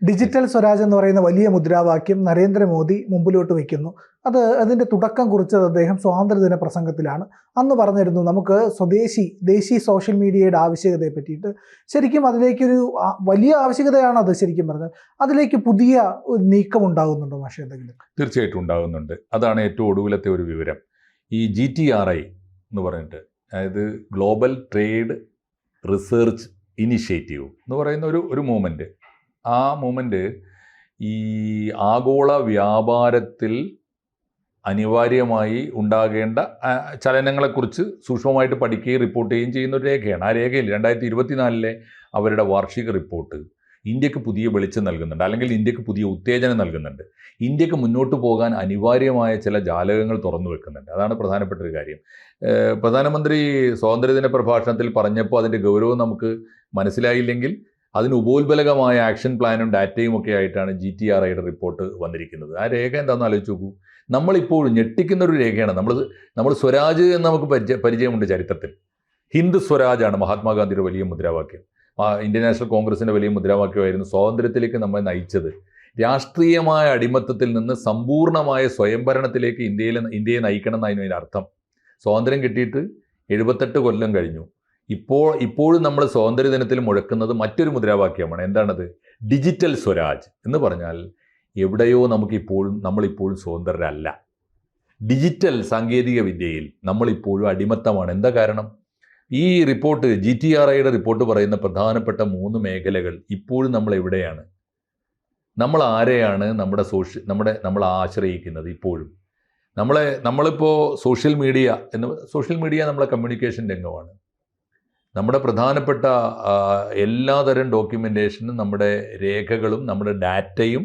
Digital Swaraj എന്ന് പറയുന്ന വലിയ മുദ്രാവാക്യം നരേന്ദ്രമോദി മുമ്പിലോട്ട് വയ്ക്കുന്നു. അതിൻ്റെ തുടക്കം കുറിച്ചത് അദ്ദേഹം സ്വാതന്ത്ര്യദിന പ്രസംഗത്തിലാണ്. അന്ന് പറഞ്ഞിരുന്നു നമുക്ക് ദേശീയ സോഷ്യൽ മീഡിയയുടെ ആവശ്യകതയെ പറ്റിയിട്ട്. ശരിക്കും അതിലേക്കൊരു വലിയ ആവശ്യകതയാണ് അത്. ശരിക്കും പറഞ്ഞാൽ അതിലേക്ക് പുതിയ ഒരു നീക്കം ഉണ്ടാകുന്നുണ്ടോ മാഷേ എന്തെങ്കിലും? തീർച്ചയായിട്ടും ഉണ്ടാകുന്നുണ്ട്. അതാണ് ഏറ്റവും ഒടുവിലത്തെ ഒരു വിവരം. ഈ GTRI എന്ന് പറഞ്ഞിട്ട്, അതായത് ഗ്ലോബൽ ട്രേഡ് റിസർച്ച് ഇനിഷ്യേറ്റീവ് എന്ന് പറയുന്ന ഒരു മൂവ്മെൻറ്റ്. ആ മൂവ്മെൻറ്റ് ഈ ആഗോള വ്യാപാരത്തിൽ അനിവാര്യമായി ഉണ്ടാകേണ്ട ചലനങ്ങളെക്കുറിച്ച് സൂക്ഷ്മമായിട്ട് പഠിക്കുകയും റിപ്പോർട്ട് ചെയ്യുകയും ചെയ്യുന്ന ഒരു രേഖയാണ്. ആ രേഖയിൽ 2024 അവരുടെ വാർഷിക റിപ്പോർട്ട് ഇന്ത്യക്ക് പുതിയ വെളിച്ചം നൽകുന്നുണ്ട്, അല്ലെങ്കിൽ ഇന്ത്യക്ക് പുതിയ ഉത്തേജനം നൽകുന്നുണ്ട്. ഇന്ത്യക്ക് മുന്നോട്ട് പോകാൻ അനിവാര്യമായ ചില ജാലകങ്ങൾ തുറന്നു വെക്കുന്നുണ്ട്. അതാണ് പ്രധാനപ്പെട്ട ഒരു കാര്യം. പ്രധാനമന്ത്രി സ്വാതന്ത്ര്യദിന പ്രഭാഷണത്തിൽ പറഞ്ഞപ്പോൾ അതിൻ്റെ ഗൗരവം നമുക്ക് മനസ്സിലായില്ലെങ്കിൽ അതിന് ഉപോത്ബലകമായ ആക്ഷൻ പ്ലാനും ഡാറ്റയും ഒക്കെ ആയിട്ടാണ് GTRIയുടെ റിപ്പോർട്ട് വന്നിരിക്കുന്നത്. ആ രേഖ എന്താണെന്ന് ആലോചിച്ച് നോക്കൂ. നമ്മളിപ്പോഴും ഞെട്ടിക്കുന്നൊരു രേഖയാണ്. നമ്മൾ സ്വരാജ് എന്ന് നമുക്ക് പരിചയമുണ്ട് ചരിത്രത്തിൽ. ഹിന്ദ് സ്വരാജാണ് മഹാത്മാഗാന്ധിയുടെ വലിയ മുദ്രാവാക്യം. ഇന്ത്യൻ നാഷണൽ കോൺഗ്രസിൻ്റെ വലിയ മുദ്രാവാക്യമായിരുന്നു. സ്വാതന്ത്ര്യത്തിലേക്ക് നമ്മെ നയിച്ചത്. രാഷ്ട്രീയമായ അടിമത്തത്തിൽ നിന്ന് സമ്പൂർണ്ണമായ സ്വയംഭരണത്തിലേക്ക് ഇന്ത്യയെ നയിക്കണം എന്നതിന് അതിൻ്റെ അർത്ഥം. സ്വാതന്ത്ര്യം കിട്ടിയിട്ട് 78 കൊല്ലം കഴിഞ്ഞു. ഇപ്പോഴും നമ്മൾ സ്വാതന്ത്ര്യദിനത്തിൽ മുഴക്കുന്നത് മറ്റൊരു മുദ്രാവാക്യമാണ്. എന്താണത്? ഡിജിറ്റൽ സ്വരാജ് എന്ന് പറഞ്ഞാൽ എവിടെയോ നമ്മളിപ്പോഴും സ്വതന്ത്രരല്ല. ഡിജിറ്റൽ സാങ്കേതിക വിദ്യയിൽ നമ്മളിപ്പോഴും അടിമത്തമാണ്. എന്താ കാരണം? ഈ റിപ്പോർട്ട്, GTRIയുടെ റിപ്പോർട്ട് പറയുന്ന പ്രധാനപ്പെട്ട 3 മേഖലകൾ ഇപ്പോഴും നമ്മൾ എവിടെയാണ്? നമ്മൾ ആരെയാണ് നമ്മൾ ആശ്രയിക്കുന്നത്? ഇപ്പോഴും നമ്മളിപ്പോൾ സോഷ്യൽ മീഡിയ നമ്മളെ കമ്മ്യൂണിക്കേഷൻ രംഗമാണ്. നമ്മുടെ പ്രധാനപ്പെട്ട എല്ലാതരം ഡോക്യുമെൻറ്റേഷനും നമ്മുടെ രേഖകളും നമ്മുടെ ഡാറ്റയും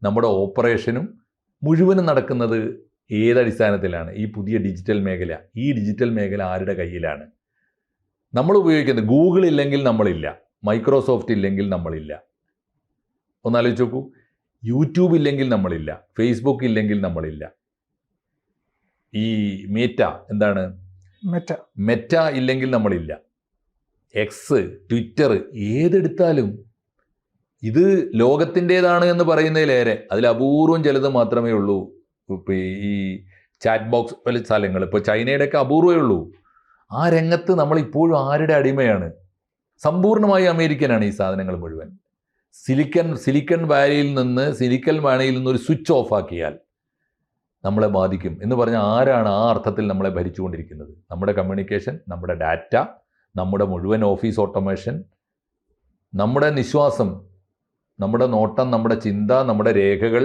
നമ്മുടെ ഓപ്പറേഷനും മുഴുവനും നടക്കുന്നത് ഏതടിസ്ഥാനത്തിലാണ്? ഈ പുതിയ ഡിജിറ്റൽ മേഖല. ഈ ഡിജിറ്റൽ മേഖല ആരുടെ കയ്യിലാണ്? നമ്മൾ ഉപയോഗിക്കുന്നത് ഗൂഗിൾ ഇല്ലെങ്കിൽ നമ്മളില്ല, മൈക്രോസോഫ്റ്റ് ഇല്ലെങ്കിൽ നമ്മളില്ല. ഒന്നാലോചിച്ച് നോക്കൂ. യൂട്യൂബ് ഇല്ലെങ്കിൽ നമ്മളില്ല, ഫേസ്ബുക്ക് ഇല്ലെങ്കിൽ നമ്മളില്ല. ഈ മെറ്റ ഇല്ലെങ്കിൽ നമ്മളില്ല, എക്സ്, ട്വിറ്റർ, ഏതെടുത്താലും ഇത് ലോകത്തിൻ്റേതാണ് എന്ന് പറയുന്നതിലേറെ അതിൽ അപൂർവം ചിലത് മാത്രമേ ഉള്ളൂ. ഇപ്പോൾ ഈ ചാറ്റ് ബോക്സ് പോലെ സ്ഥലങ്ങൾ, ഇപ്പോൾ ചൈനയുടെയൊക്കെ അപൂർവമേ ഉള്ളൂ. ആ രംഗത്ത് നമ്മളിപ്പോഴും ആരുടെ അടിമയാണ്? സമ്പൂർണ്ണമായി അമേരിക്കനാണ് ഈ സാധനങ്ങൾ മുഴുവൻ. സിലിക്കൺ വാലിയിൽ നിന്ന് ഒരു സ്വിച്ച് ഓഫ് ആക്കിയാൽ നമ്മളെ ബാധിക്കും എന്ന് പറഞ്ഞാൽ ആരാണ് ആ അർത്ഥത്തിൽ നമ്മളെ ഭരിച്ചുകൊണ്ടിരിക്കുന്നത്? നമ്മുടെ കമ്മ്യൂണിക്കേഷൻ, നമ്മുടെ ഡാറ്റ, നമ്മുടെ മുഴുവൻ ഓഫീസ് ഓട്ടോമേഷൻ, നമ്മുടെ നിശ്വാസം, നമ്മുടെ നോട്ടം, നമ്മുടെ ചിന്ത, നമ്മുടെ രേഖകൾ,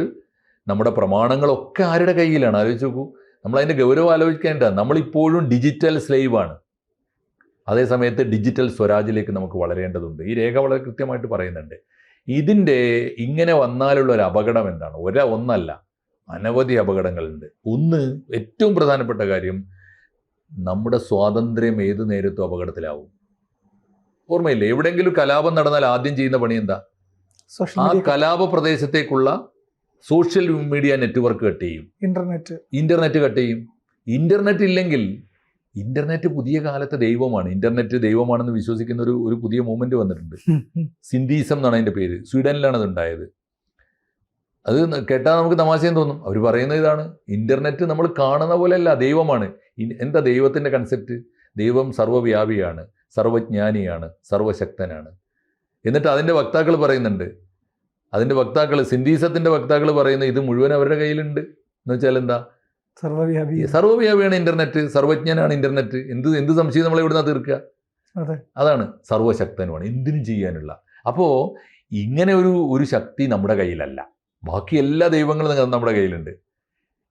നമ്മുടെ പ്രമാണങ്ങളൊക്കെ ആരുടെ കയ്യിലാണ്? ആലോചിച്ച് നോക്കൂ. നമ്മളതിൻ്റെ ഗൗരവം ആലോചിക്കേണ്ട. നമ്മളിപ്പോഴും ഡിജിറ്റൽ സ്ലേവാണ്. അതേസമയത്ത് ഡിജിറ്റൽ സ്വരാജിലേക്ക് നമുക്ക് വളരേണ്ടതുണ്ട്. ഈ രേഖ വളരെ കൃത്യമായിട്ട് പറയുന്നുണ്ട്. ഇതിൻ്റെ ഇങ്ങനെ വന്നാലുള്ള ഒരു അപകടം എന്താണ്? ഒന്നല്ല, അനവധി അപകടങ്ങളുണ്ട്. ഏറ്റവും പ്രധാനപ്പെട്ട കാര്യം, നമ്മുടെ സ്വാതന്ത്ര്യം ഏതു നേരത്തും അപകടത്തിലാവും. ഓർമ്മയില്ലേ? എവിടെയെങ്കിലും കലാപം നടന്നാൽ ആദ്യം ചെയ്യുന്ന പണി എന്താ? ആ കലാപ പ്രദേശത്തേക്കുള്ള സോഷ്യൽ മീഡിയ നെറ്റ്വർക്ക് കട്ട് ചെയ്യും, ഇന്റർനെറ്റ് കട്ട് ചെയ്യും. ഇന്റർനെറ്റ് ഇല്ലെങ്കിൽ, ഇന്റർനെറ്റ് പുതിയ കാലത്തെ ദൈവമാണ്. ഇന്റർനെറ്റ് ദൈവമാണെന്ന് വിശ്വസിക്കുന്ന ഒരു പുതിയ മൂവ്മെന്റ് വന്നിട്ടുണ്ട്. സിന്തീസം എന്നാണ് അതിൻ്റെ പേര്. സ്വീഡനിലാണ് അത് ഉണ്ടായത്. അത് കേട്ടാൽ നമുക്ക് തമാശയും തോന്നും. അവർ പറയുന്നത് ഇതാണ്: ഇന്റർനെറ്റ് നമ്മൾ കാണുന്ന പോലെയല്ല, ദൈവമാണ്. എന്താ ദൈവത്തിൻ്റെ കൺസെപ്റ്റ്? ദൈവം സർവ്വവ്യാപിയാണ്, സർവജ്ഞാനിയാണ്, സർവശക്തനാണ്. എന്നിട്ട് അതിൻ്റെ വക്താക്കൾ പറയുന്നുണ്ട്, സിന്തീസത്തിൻ്റെ വക്താക്കൾ പറയുന്നത് ഇത് മുഴുവൻ അവരുടെ കയ്യിലുണ്ട് എന്ന് വെച്ചാൽ എന്താ? സർവ്വവ്യാപിയാണ് ഇന്റർനെറ്റ്, സർവജ്ഞനാണ് ഇന്റർനെറ്റ്. എന്ത് സംശയം നമ്മളെ ഇവിടുന്ന് തീർക്കുക? അതാണ്. സർവശക്തനുമാണ്, എന്തിനും ചെയ്യാനുള്ള. അപ്പോൾ ഇങ്ങനെ ഒരു ശക്തി നമ്മുടെ കയ്യിലല്ല. ബാക്കി എല്ലാ ദൈവങ്ങളും നമ്മുടെ കയ്യിലുണ്ട്.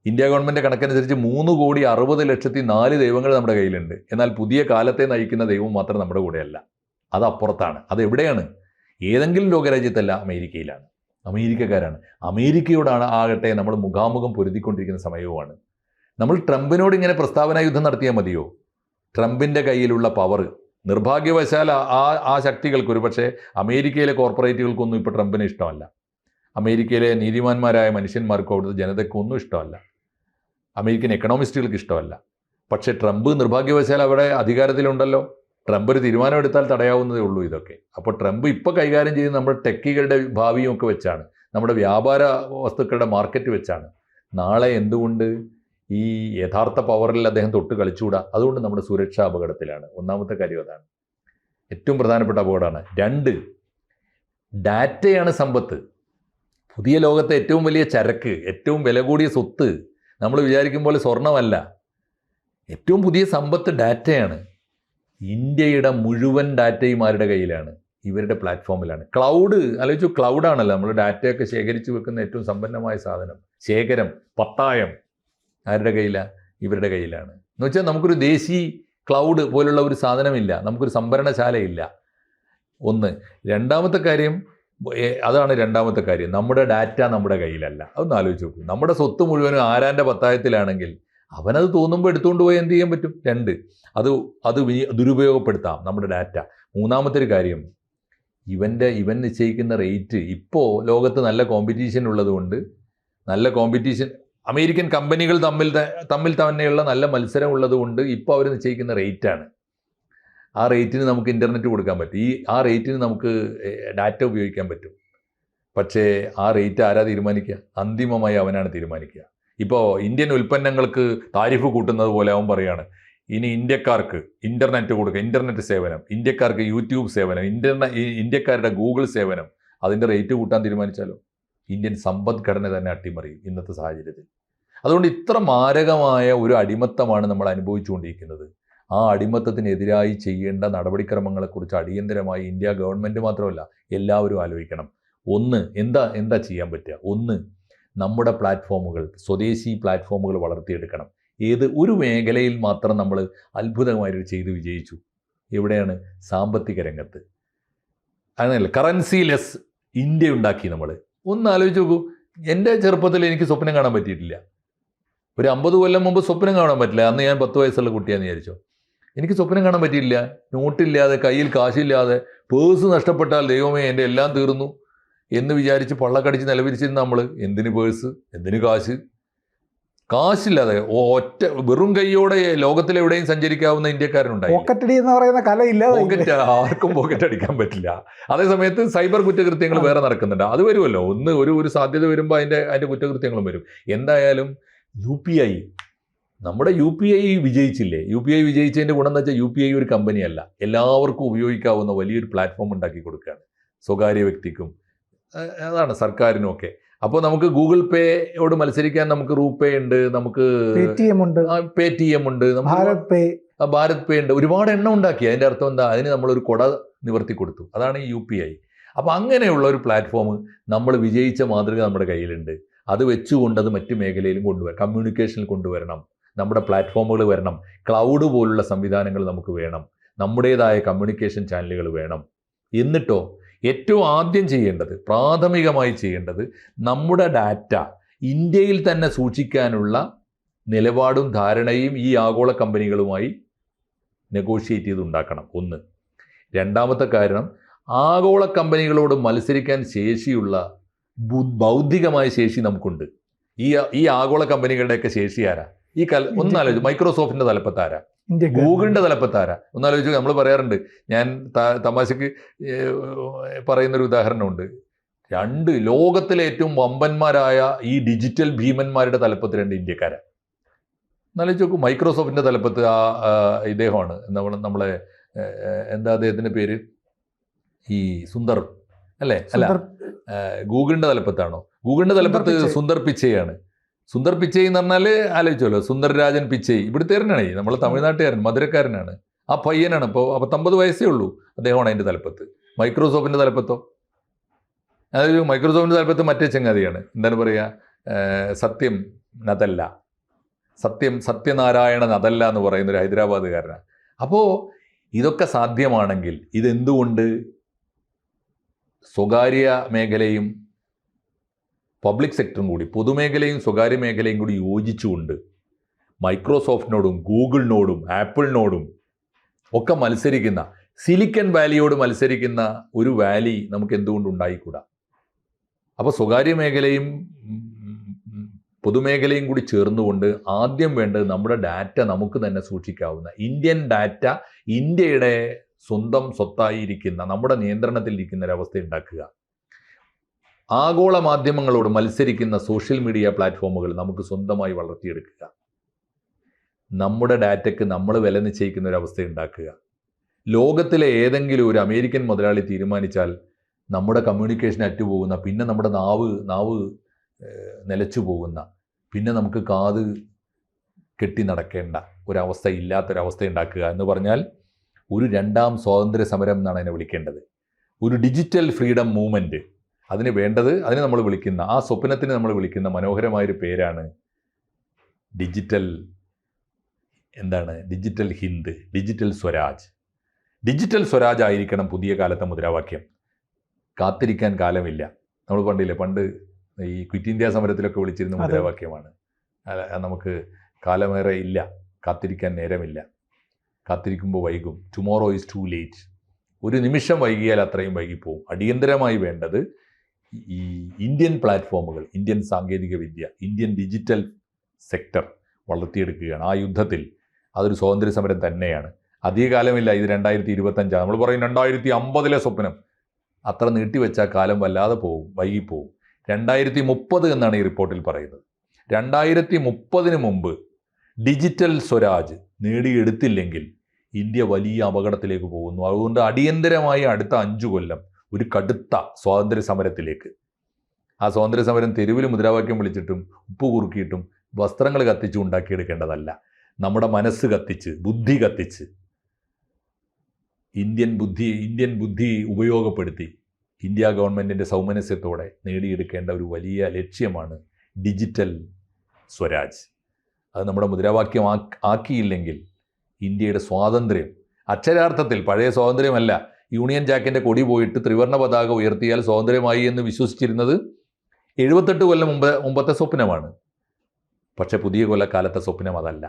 ഇന്ത്യ ഗവൺമെൻറ് കണക്കനുസരിച്ച് 3,60,04,000 ദൈവങ്ങൾ നമ്മുടെ കയ്യിലുണ്ട്. എന്നാൽ പുതിയ കാലത്തെ നയിക്കുന്ന ദൈവം മാത്രം നമ്മുടെ കൂടെയല്ല, അത് അപ്പുറത്താണ്. അത് എവിടെയാണ്? ഏതെങ്കിലും ലോകരാജ്യത്തല്ല, അമേരിക്കയിലാണ്. അമേരിക്കക്കാരാണ്. അമേരിക്കയോടാണ് ആകട്ടെ നമ്മൾ മുഖാമുഖം പൊരുതിക്കൊണ്ടിരിക്കുന്ന സമയവുമാണ്. നമ്മൾ ട്രംപിനോട് ഇങ്ങനെ പ്രസ്താവന യുദ്ധം നടത്തിയാൽ മതിയോ? ട്രംപിൻ്റെ കയ്യിലുള്ള പവർ, നിർഭാഗ്യവശാൽ ആ ശക്തികൾക്ക്, ഒരുപക്ഷെ അമേരിക്കയിലെ കോർപ്പറേറ്റുകൾക്കൊന്നും ഇപ്പോൾ ട്രംപിന് ഇഷ്ടമല്ല. അമേരിക്കയിലെ നീതിമാന്മാരായ മനുഷ്യന്മാർക്കും അവിടുത്തെ ജനതയ്ക്കൊന്നും ഇഷ്ടമല്ല. അമേരിക്കൻ എക്കണോമിസ്റ്റുകൾക്ക് ഇഷ്ടമല്ല. പക്ഷേ ട്രംപ് നിർഭാഗ്യവശാൽ അവിടെ അധികാരത്തിലുണ്ടല്ലോ. ട്രംപ് ഒരു തീരുമാനമെടുത്താൽ തടയാവുന്നതേ ഉള്ളൂ ഇതൊക്കെ. അപ്പോൾ ട്രംപ് ഇപ്പോൾ കൈകാര്യം ചെയ്യുന്ന നമ്മുടെ ടെക്കികളുടെ ഭാവിയും ഒക്കെ വെച്ചാണ്, നമ്മുടെ വ്യാപാര വസ്തുക്കളുടെ മാർക്കറ്റ് വെച്ചാണ്. നാളെ എന്തുകൊണ്ട് ഈ യഥാർത്ഥ പവറിൽ അദ്ദേഹം തൊട്ട് കളിച്ചുകൂടാ? അതുകൊണ്ട് നമ്മുടെ സുരക്ഷാ അപകടത്തിലാണ്. ഒന്നാമത്തെ കാര്യം അതാണ്, ഏറ്റവും പ്രധാനപ്പെട്ട അപകടമാണ്. 2, ഡാറ്റയാണ് സമ്പത്ത്. പുതിയ ലോകത്തെ ഏറ്റവും വലിയ ചരക്ക്, ഏറ്റവും വില കൂടിയ സ്വത്ത് നമ്മൾ വിചാരിക്കും പോലെ സ്വർണ്ണമല്ല. ഏറ്റവും പുതിയ സമ്പത്ത് ഡാറ്റയാണ്. ഇന്ത്യയുടെ മുഴുവൻ ഡാറ്റയും ആരുടെ കയ്യിലാണ്? ഇവരുടെ പ്ലാറ്റ്ഫോമിലാണ്. ക്ലൗഡ് ആലോചിച്ചു, ക്ലൗഡാണല്ലോ നമ്മൾ ഡാറ്റയൊക്കെ ശേഖരിച്ച് വെക്കുന്ന ഏറ്റവും സമ്പന്നമായ സാധനം. ശേഖരം, പത്തായം ആരുടെ കയ്യിലാണ്? ഇവരുടെ കയ്യിലാണ്. എന്ന് വെച്ചാൽ നമുക്കൊരു ദേശീയ ക്ലൗഡ് പോലുള്ള ഒരു സാധനമില്ല, നമുക്കൊരു സംഭരണശാലയില്ല. ഒന്ന്. രണ്ടാമത്തെ കാര്യം, അതാണ് രണ്ടാമത്തെ കാര്യം, നമ്മുടെ ഡാറ്റ നമ്മുടെ കയ്യിലല്ല. അതൊന്ന് ആലോചിച്ച് നോക്കൂ. നമ്മുടെ സ്വത്ത് മുഴുവനും ആരാൻ്റെ പത്തായത്തിലാണെങ്കിൽ അവനത് തോന്നുമ്പോൾ എടുത്തുകൊണ്ട് പോയി എന്ത് ചെയ്യാൻ പറ്റും? 2, അത് ദുരുപയോഗപ്പെടുത്താം നമ്മുടെ ഡാറ്റ. മൂന്നാമത്തെ ഒരു കാര്യം, ഇവൻ നിശ്ചയിക്കുന്ന റേറ്റ്. ഇപ്പോൾ ലോകത്ത് നല്ല കോമ്പറ്റീഷൻ ഉള്ളതുകൊണ്ട്, നല്ല കോമ്പറ്റീഷൻ, അമേരിക്കൻ കമ്പനികൾ തമ്മിൽ തന്നെയുള്ള നല്ല മത്സരം ഉള്ളതുകൊണ്ട് ഇപ്പോൾ അവർ നിശ്ചയിക്കുന്ന റേറ്റാണ്. ആ റേറ്റിന് നമുക്ക് ഇൻ്റർനെറ്റ് കൊടുക്കാൻ പറ്റും, ആ റേറ്റിന് നമുക്ക് ഡാറ്റ ഉപയോഗിക്കാൻ പറ്റും. പക്ഷേ ആ റേറ്റ് ആരാ തീരുമാനിക്കുക? അന്തിമമായി അവനാണ് തീരുമാനിക്കുക. ഇപ്പോൾ ഇന്ത്യൻ ഉൽപ്പന്നങ്ങൾക്ക് താരിഫ് കൂട്ടുന്നത് പോലെ അവൻ പറയുകയാണ്, ഇനി ഇന്ത്യക്കാർക്ക് ഇൻ്റർനെറ്റ് കൊടുക്കുക, ഇൻ്റർനെറ്റ് സേവനം, ഇന്ത്യക്കാർക്ക് യൂട്യൂബ് സേവനം, ഇന്ത്യക്കാരുടെ ഗൂഗിൾ സേവനം, അതിൻ്റെ റേറ്റ് കൂട്ടാൻ തീരുമാനിച്ചാലോ ഇന്ത്യൻ സമ്പദ്ഘടന തന്നെ അട്ടിമറിയും ഇന്നത്തെ സാഹചര്യത്തിൽ. അതുകൊണ്ട് ഇത്ര മാരകമായ ഒരു അടിമത്തമാണ് നമ്മൾ അനുഭവിച്ചുകൊണ്ടിരിക്കുന്നത്. ആ അടിമത്തത്തിനെതിരായി ചെയ്യേണ്ട നടപടിക്രമങ്ങളെക്കുറിച്ച് അടിയന്തരമായി ഇന്ത്യ ഗവൺമെൻറ് മാത്രമല്ല എല്ലാവരും ആലോചിക്കണം. ഒന്ന്, എന്താ ചെയ്യാൻ പറ്റുക? ഒന്ന്, നമ്മുടെ പ്ലാറ്റ്ഫോമുകൾ, സ്വദേശി പ്ലാറ്റ്ഫോമുകൾ വളർത്തിയെടുക്കണം. ഒരു മേഖലയിൽ മാത്രം നമ്മൾ അത്ഭുതമായിട്ട് ചെയ്ത് വിജയിച്ചു. എവിടെയാണ്? സാമ്പത്തിക രംഗത്ത്. അങ്ങനെയല്ല, കറൻസി ലെസ് ഇന്ത്യ ഉണ്ടാക്കി നമ്മൾ. ഒന്ന് ആലോചിച്ച് നോക്കൂ. എൻ്റെ ചെറുപ്പത്തിൽ എനിക്ക് സ്വപ്നം കാണാൻ പറ്റിയിട്ടില്ല. ഒരു 50 കൊല്ലം മുമ്പ് സ്വപ്നം കാണാൻ പറ്റില്ല. അന്ന് ഞാൻ 10 വയസ്സുള്ള കുട്ടിയാന്ന് വിചാരിച്ചോ. എനിക്ക് സ്വപ്നം കാണാൻ പറ്റിയില്ല. നോട്ടില്ലാതെ, കയ്യിൽ കാശില്ലാതെ, പേഴ്സ് നഷ്ടപ്പെട്ടാൽ ദൈവമേ എൻ്റെ എല്ലാം തീർന്നു എന്ന് വിചാരിച്ച് പള്ളക്കടിച്ച് നിലവിരിച്ചിരുന്ന നമ്മൾ. എന്തിന് പേഴ്സ്, എന്തിന് കാശില്ലാതെ വെറും കൈയോടെ ലോകത്തിലെവിടെയും സഞ്ചരിക്കാവുന്ന ഇന്ത്യക്കാരനുണ്ടായി. പോക്കറ്റടി എന്ന് പറയുന്ന കലയില്ല. ആർക്കും പോക്കറ്റ് അടിക്കാൻ പറ്റില്ല. അതേസമയത്ത് സൈബർ കുറ്റകൃത്യങ്ങൾ വേറെ നടക്കുന്നുണ്ട്. അത് വരുമല്ലോ. ഒരു സാധ്യത വരുമ്പോൾ അതിൻ്റെ കുറ്റകൃത്യങ്ങളും വരും. എന്തായാലും UPI, നമ്മുടെ UPI വിജയിച്ചില്ലേ? UPI വിജയിച്ചതിൻ്റെ ഗുണം എന്ന് വെച്ചാൽ UPI ഒരു കമ്പനിയല്ല, എല്ലാവർക്കും ഉപയോഗിക്കാവുന്ന വലിയൊരു പ്ലാറ്റ്ഫോം ഉണ്ടാക്കി കൊടുക്കുകയാണ്, സ്വകാര്യ വ്യക്തിക്കും അതാണ് സർക്കാരിനും ഒക്കെ. അപ്പോൾ നമുക്ക് ഗൂഗിൾ പേയോട് മത്സരിക്കാൻ നമുക്ക് റൂപേ ഉണ്ട്, നമുക്ക് പേടിഎം ഉണ്ട്, ഭാരത് പേ ഉണ്ട്, ഒരുപാട് എണ്ണം ഉണ്ടാക്കി. അതിൻ്റെ അർത്ഥം എന്താ? അതിന് നമ്മളൊരു കൊട നിവർത്തി കൊടുത്തു. അതാണ് ഈ UPI. അപ്പോൾ അങ്ങനെയുള്ള ഒരു പ്ലാറ്റ്ഫോം, നമ്മൾ വിജയിച്ച മാതൃക നമ്മുടെ കയ്യിലുണ്ട്. അത് വെച്ചുകൊണ്ട് അത് മറ്റു മേഖലയിലും കൊണ്ടുവരണം, കമ്മ്യൂണിക്കേഷനിൽ കൊണ്ടുവരണം, നമ്മുടെ പ്ലാറ്റ്ഫോമുകൾ വരണം, ക്ലൗഡ് പോലുള്ള സംവിധാനങ്ങൾ നമുക്ക് വേണം, നമ്മുടേതായ കമ്മ്യൂണിക്കേഷൻ ചാനലുകൾ വേണം. എന്നിട്ടോ ഏറ്റവും ആദ്യം ചെയ്യേണ്ടത്, പ്രാഥമികമായി ചെയ്യേണ്ടത്, നമ്മുടെ ഡാറ്റ ഇന്ത്യയിൽ തന്നെ സൂക്ഷിക്കാനുള്ള നിലപാടും ധാരണയും ഈ ആഗോള കമ്പനികളുമായി നെഗോഷിയേറ്റ് ചെയ്ത് ഉണ്ടാക്കണം. ഒന്ന്. രണ്ടാമത്തെ കാര്യം, ആഗോള കമ്പനികളോട് മത്സരിക്കാൻ ശേഷിയുള്ള ബൗദ്ധികമായ ശേഷി നമുക്കുണ്ട്. ഈ ആഗോള കമ്പനികളുടെയൊക്കെ ശേഷി ആരാ? ഒന്നാലോചിച്ചു, മൈക്രോസോഫ്റ്റിൻ്റെ തലപ്പത്താരാ? ഗൂഗിളിൻ്റെ തലപ്പത്താരാ? ഒന്നാലോചിച്ചു. നമ്മൾ പറയാറുണ്ട്, ഞാൻ തമാശക്ക് പറയുന്നൊരു ഉദാഹരണമുണ്ട്. 2 ലോകത്തിലെ ഏറ്റവും വമ്പന്മാരായ ഈ ഡിജിറ്റൽ ഭീമന്മാരുടെ തലപ്പത്ത് 2 ഇന്ത്യക്കാരാണ്. എന്നാലോചിച്ച് നോക്കൂ. മൈക്രോസോഫ്റ്റിൻ്റെ തലപ്പത്ത് ഇദ്ദേഹമാണ്, നമ്മളെ എന്താ അദ്ദേഹത്തിൻ്റെ പേര്, ഈ സുന്ദർ അല്ലേ? അല്ല, ഗൂഗിളിൻ്റെ തലപ്പത്താണോ? ഗൂഗിളിൻ്റെ തലപ്പത്ത് സുന്ദർ പിച്ചൈയാണ്. സുന്ദർ പിച്ചൈ എന്ന് പറഞ്ഞാൽ ആലോചിച്ചല്ലോ, സുന്ദർ രാജൻ പിച്ചൈ ഇവിടുത്തേരനാണ്, നമ്മൾ തമിഴ്നാട്ടുകാരൻ, മധുരക്കാരനാണ്. ആ പയ്യനാണ്. ഇപ്പോൾ 50 വയസ്സേ ഉള്ളൂ. അദ്ദേഹമാണ് അതിൻ്റെ തലപ്പത്ത്. മൈക്രോസോഫ്റ്റിൻ്റെ തലപ്പത്തോ? അതായത് മൈക്രോസോഫ്റ്റിൻ്റെ തലപ്പത്ത് മറ്റേ ചങ്ങാതിയാണ്, എന്താണ് പറയുക, സത്യനാരായണൻ അതല്ല എന്ന് പറയുന്നൊരു ഹൈദരാബാദുകാരനാണ്. അപ്പോൾ ഇതൊക്കെ സാധ്യമാണെങ്കിൽ ഇതെന്തുകൊണ്ട് സ്വകാര്യ മേഖലയും പബ്ലിക് സെക്ടറും കൂടി, പൊതുമേഖലയും സ്വകാര്യ മേഖലയും കൂടി യോജിച്ചുകൊണ്ട് മൈക്രോസോഫ്റ്റിനോടും ഗൂഗിളിനോടും ആപ്പിളിനോടും ഒക്കെ മത്സരിക്കുന്ന, സിലിക്കൺ വാലിയോട് മത്സരിക്കുന്ന ഒരു വാലി നമുക്ക് എന്തുകൊണ്ട് ഉണ്ടായിക്കൂടാ? അപ്പോൾ സ്വകാര്യ മേഖലയും പൊതുമേഖലയും കൂടി ചേർന്നുകൊണ്ട് ആദ്യം വേണ്ടത് നമ്മുടെ ഡാറ്റ നമുക്ക് തന്നെ സൂക്ഷിക്കാവുന്ന ഇന്ത്യൻ ഡാറ്റ ഇന്ത്യയുടെ സ്വന്തം സ്വത്തായിരിക്കുന്ന നമ്മുടെ നിയന്ത്രണത്തിലിരിക്കുന്ന ഒരവസ്ഥ ഉണ്ടാക്കുക. ആഗോള മാധ്യമങ്ങളോട് മത്സരിക്കുന്ന സോഷ്യൽ മീഡിയ പ്ലാറ്റ്ഫോമുകൾ നമുക്ക് സ്വന്തമായി വളർത്തിയെടുക്കുക. നമ്മുടെ ഡാറ്റയ്ക്ക് നമ്മൾ വില നിശ്ചയിക്കുന്ന ഒരവസ്ഥ ഉണ്ടാക്കുക. ലോകത്തിലെ ഏതെങ്കിലും ഒരു അമേരിക്കൻ മുതലാളി തീരുമാനിച്ചാൽ നമ്മുടെ കമ്മ്യൂണിക്കേഷൻ അറ്റുപോകുന്ന, പിന്നെ നമ്മുടെ നാവ് നിലച്ചു പോകുന്ന, പിന്നെ നമുക്ക് കാത് കെട്ടി നടക്കേണ്ട ഒരവസ്ഥ ഇല്ലാത്തൊരവസ്ഥ ഉണ്ടാക്കുക എന്ന് പറഞ്ഞാൽ ഒരു രണ്ടാം സ്വാതന്ത്ര്യ സമരം എന്നാണ് അതിനെ വിളിക്കേണ്ടത്. ഒരു ഡിജിറ്റൽ ഫ്രീഡം മൂവ്മെൻറ്റ്. അതിന് നമ്മൾ വിളിക്കുന്ന, ആ സ്വപ്നത്തിന് നമ്മൾ വിളിക്കുന്ന മനോഹരമായൊരു പേരാണ് digital Hind, digital Swaraj. Digital Swaraj ആയിരിക്കണം പുതിയ കാലത്തെ മുദ്രാവാക്യം. കാത്തിരിക്കാൻ കാലമില്ല. നമ്മൾ പണ്ട് ഈ ക്വിറ്റ് ഇന്ത്യ സമരത്തിലൊക്കെ വിളിച്ചിരുന്ന മുദ്രാവാക്യമാണ്. നമുക്ക് കാലമേറെ ഇല്ല, കാത്തിരിക്കാൻ നേരമില്ല, കാത്തിരിക്കുമ്പോൾ വൈകും, ടുമോറോ ഈസ് ടു ലേറ്റ്. ഒരു നിമിഷം വൈകിയാൽ അത്രയും വൈകിപ്പോവും. അടിയന്തരമായി വേണ്ടത് ഈ ഇന്ത്യൻ പ്ലാറ്റ്ഫോമുകൾ, ഇന്ത്യൻ സാങ്കേതിക വിദ്യ, ഇന്ത്യൻ ഡിജിറ്റൽ സെക്ടർ വളർത്തിയെടുക്കുകയാണ്. ആ യുദ്ധത്തിൽ അതൊരു സ്വാതന്ത്ര്യ സമരം തന്നെയാണ്. അധികകാലമില്ല, ഇത് 2025. നമ്മൾ പറയും 2050 സ്വപ്നം. അത്ര നീട്ടിവെച്ചാൽ കാലം വല്ലാതെ വൈകിപ്പോവും. 2030 എന്നാണ് ഈ റിപ്പോർട്ടിൽ പറയുന്നത്. 2030 മുമ്പ് ഡിജിറ്റൽ സ്വരാജ് നേടിയെടുത്തില്ലെങ്കിൽ ഇന്ത്യ വലിയ അപകടത്തിലേക്ക് പോകുന്നു. അതുകൊണ്ട് അടിയന്തരമായി അടുത്ത 5 കൊല്ലം ഒരു കടുത്ത സ്വാതന്ത്ര്യ സമരത്തിലേക്ക്. ആ സ്വാതന്ത്ര്യ സമരം തെരുവിൽ മുദ്രാവാക്യം വിളിച്ചിട്ടും ഉപ്പ് കുറുക്കിയിട്ടും വസ്ത്രങ്ങൾ കത്തിച്ചും ഉണ്ടാക്കിയെടുക്കേണ്ടതല്ല. നമ്മുടെ മനസ്സ് കത്തിച്ച്, ബുദ്ധി കത്തിച്ച്, ഇന്ത്യൻ ബുദ്ധി ഉപയോഗപ്പെടുത്തി ഇന്ത്യ ഗവൺമെൻറ്റിൻ്റെ സൗമനസ്യത്തോടെ നേടിയെടുക്കേണ്ട ഒരു വലിയ ലക്ഷ്യമാണ് ഡിജിറ്റൽ സ്വരാജ്. അത് നമ്മുടെ മുദ്രാവാക്യം ആക്കിയില്ലെങ്കിൽ ഇന്ത്യയുടെ സ്വാതന്ത്ര്യം അക്ഷരാർത്ഥത്തിൽ പഴയ സ്വാതന്ത്ര്യമല്ല. യൂണിയൻ ജാക്കിൻ്റെ കൊടി പോയിട്ട് ത്രിവർണ്ണ പതാക ഉയർത്തിയാൽ സ്വാതന്ത്ര്യമായി എന്ന് വിശ്വസിച്ചിരുന്നത് 78 കൊല്ലം മുമ്പത്തെ സ്വപ്നമാണ്. പക്ഷേ പുതിയ കൊല്ലക്കാലത്തെ സ്വപ്നം അതല്ല.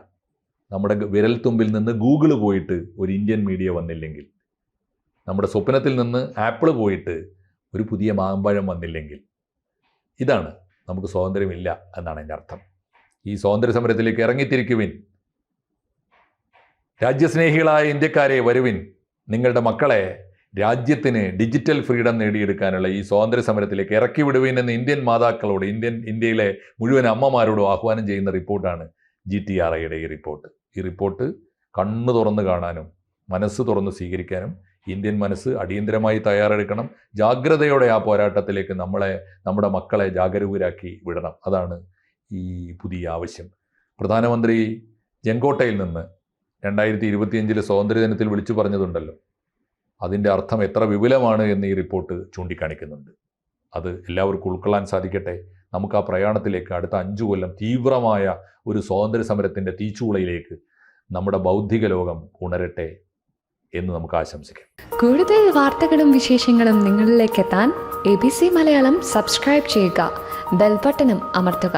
നമ്മുടെ വിരൽത്തുമ്പിൽ നിന്ന് ഗൂഗിൾ പോയിട്ട് ഒരു ഇന്ത്യൻ മീഡിയ വന്നില്ലെങ്കിൽ, നമ്മുടെ സ്വപ്നത്തിൽ നിന്ന് ആപ്പിൾ പോയിട്ട് ഒരു പുതിയ മാമ്പഴം വന്നില്ലെങ്കിൽ, ഇതാണ് നമുക്ക് സ്വാതന്ത്ര്യമില്ല എന്നാണ് എൻ്റെ അർത്ഥം. ഈ സ്വാതന്ത്ര്യ സമരത്തിലേക്ക് ഇറങ്ങിത്തിരിക്കുവിൻ. രാജ്യസ്നേഹികളായ ഇന്ത്യക്കാരെ വരുവിൻ. നിങ്ങളുടെ മക്കളെ രാജ്യത്തിന് ഡിജിറ്റൽ ഫ്രീഡം നേടിയെടുക്കാനുള്ള ഈ സ്വാതന്ത്ര്യ സമരത്തിലേക്ക് ഇറക്കി വിടുവിൻ എന്ന് ഇന്ത്യൻ മാതാക്കളോട്, ഇന്ത്യയിലെ മുഴുവൻ അമ്മമാരോടും ആഹ്വാനം ചെയ്യുന്ന റിപ്പോർട്ടാണ് GTRIയുടെ ഈ റിപ്പോർട്ട്. ഈ റിപ്പോർട്ട് കണ്ണു തുറന്ന് കാണാനും മനസ്സ് തുറന്ന് സ്വീകരിക്കാനും ഇന്ത്യൻ മനസ്സ് അടിയന്തരമായി തയ്യാറെടുക്കണം. ജാഗ്രതയോടെ ആ പോരാട്ടത്തിലേക്ക് നമ്മുടെ മക്കളെ ജാഗരൂകരാക്കി വിടണം. അതാണ് ഈ പുതിയ ആവശ്യം. പ്രധാനമന്ത്രി ചെങ്കോട്ടയിൽ നിന്ന് 2025 സ്വാതന്ത്ര്യദിനത്തിൽ വിളിച്ചു പറഞ്ഞതുണ്ടല്ലോ, അതിൻ്റെ അർത്ഥം എത്ര വിപുലമാണ് എന്ന് ഈ റിപ്പോർട്ട് ചൂണ്ടിക്കാണിക്കുന്നുണ്ട്. അത് എല്ലാവർക്കും ഉൾക്കൊള്ളാൻ സാധിക്കട്ടെ. നമുക്ക് ആ പ്രയാണത്തിലേക്ക് അടുത്ത 5 കൊല്ലം തീവ്രമായ ഒരു സ്വാതന്ത്ര്യ സമരത്തിൻ്റെ തീച്ചൂളയിലേക്ക് നമ്മുടെ ബൗദ്ധിക ലോകം ഉണരട്ടെ എന്ന് നമുക്ക് ആശംസിക്കാം. കൂടുതൽ വാർത്തകളും വിശേഷങ്ങളും നിങ്ങളിലേക്ക് എത്താൻ ABC മലയാളം സബ്സ്ക്രൈബ് ചെയ്യുക, ബെൽ ബട്ടണും അമർത്തുക.